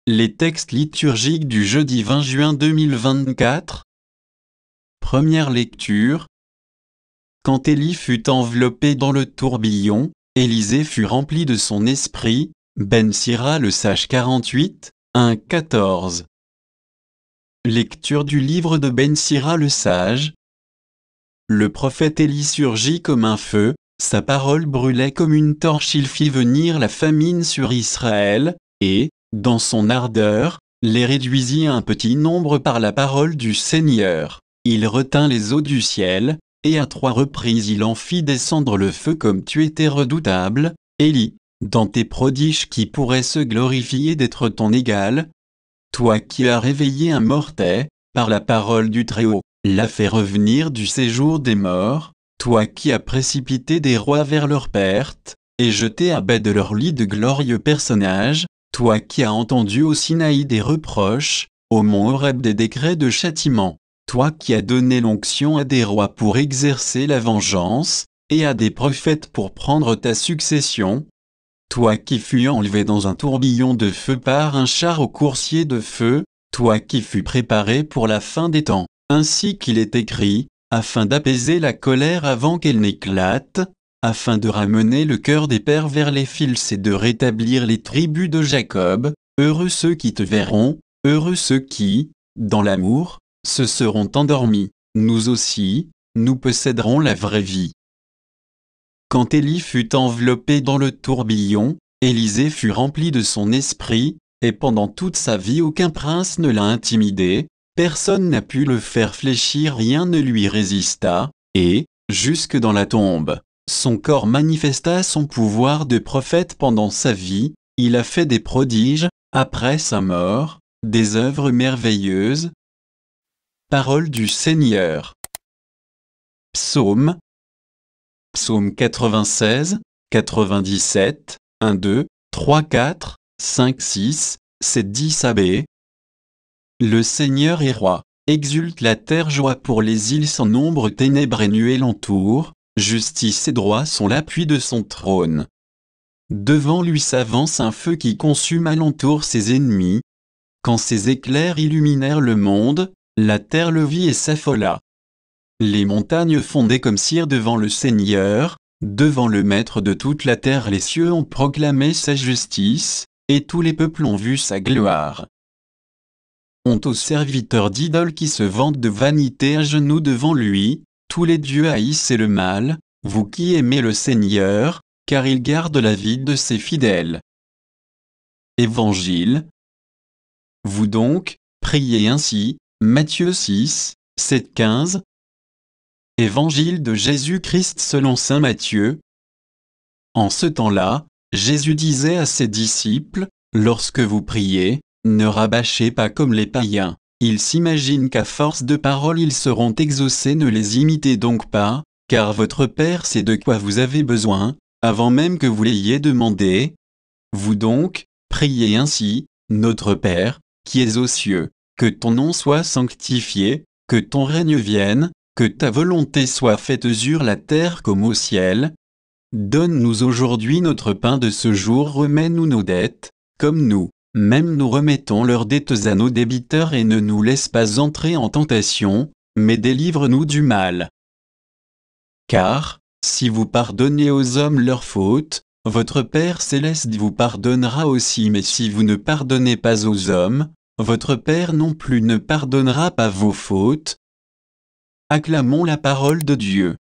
Les textes liturgiques du jeudi 20 juin 2024. Première lecture. Quand Élie fut enveloppé dans le tourbillon, Élisée fut rempli de son esprit. Ben Sira le sage 48, 1-14. Lecture du livre de Ben Sira le sage. Le prophète Élie surgit comme un feu, sa parole brûlait comme une torche. Il fit venir la famine sur Israël, et, dans son ardeur, les réduisit à un petit nombre par la parole du Seigneur. Il retint les eaux du ciel, et à 3 reprises il en fit descendre le feu comme tu étais redoutable, Élie, dans tes prodiges. Qui pourrait se glorifier d'être ton égal? Toi qui as réveillé un mortel, par la parole du Très-Haut, l'as fait revenir du séjour des morts, toi qui as précipité des rois vers leur perte, et jeté à bas de leur lit de glorieux personnages, toi qui as entendu au Sinaï des reproches, au mont Horeb des décrets de châtiment, toi qui as donné l'onction à des rois pour exercer la vengeance, et à des prophètes pour prendre ta succession, toi qui fus enlevé dans un tourbillon de feu par un char au coursier de feu, toi qui fus préparé pour la fin des temps, ainsi qu'il est écrit, afin d'apaiser la colère avant qu'elle n'éclate, afin de ramener le cœur des pères vers les fils et de rétablir les tribus de Jacob. Heureux ceux qui te verront, heureux ceux qui, dans l'amour, se seront endormis. Nous aussi, nous posséderons la vraie vie. Quand Élie fut enveloppé dans le tourbillon, Élisée fut rempli de son esprit, et pendant toute sa vie aucun prince ne l'a intimidé, personne n'a pu le faire fléchir, rien ne lui résista, et, jusque dans la tombe, son corps manifesta son pouvoir de prophète. Pendant sa vie, il a fait des prodiges, après sa mort, des œuvres merveilleuses. Parole du Seigneur. Psaume. Psaume 96, 97, 1, 2, 3, 4, 5, 6, 7, 10 AB. Le Seigneur est roi, exulte la terre, joie pour les îles sans nombre, ténèbres et nuées l'entourent, justice et droit sont l'appui de son trône. Devant lui s'avance un feu qui consume alentour ses ennemis. Quand ses éclairs illuminèrent le monde, la terre le vit et s'affola. Les montagnes fondaient comme cire devant le Seigneur, devant le Maître de toute la terre. Les cieux ont proclamé sa justice, et tous les peuples ont vu sa gloire. Honte aux serviteurs d'idoles qui se vantent de vanité à genoux devant lui, tous les dieux haïssent le mal, vous qui aimez le Seigneur, car il garde la vie de ses fidèles. Évangile. Vous donc, priez ainsi, Matthieu 6, 7, 15. Évangile de Jésus-Christ selon saint Matthieu. En ce temps-là, Jésus disait à ses disciples, lorsque vous priez, ne rabâchez pas comme les païens. Ils s'imaginent qu'à force de paroles ils seront exaucés. Ne les imitez donc pas, car votre Père sait de quoi vous avez besoin, avant même que vous l'ayez demandé. Vous donc, priez ainsi, Notre Père, qui es aux cieux, que ton nom soit sanctifié, que ton règne vienne, que ta volonté soit faite sur la terre comme au ciel. Donne-nous aujourd'hui notre pain de ce jour. Remets-nous nos dettes, comme nous, même nous remettons leurs dettes à nos débiteurs, et ne nous laisse pas entrer en tentation, mais délivre-nous du mal. Car, si vous pardonnez aux hommes leurs fautes, votre Père céleste vous pardonnera aussi. Mais si vous ne pardonnez pas aux hommes, votre Père non plus ne pardonnera pas vos fautes. Acclamons la parole de Dieu.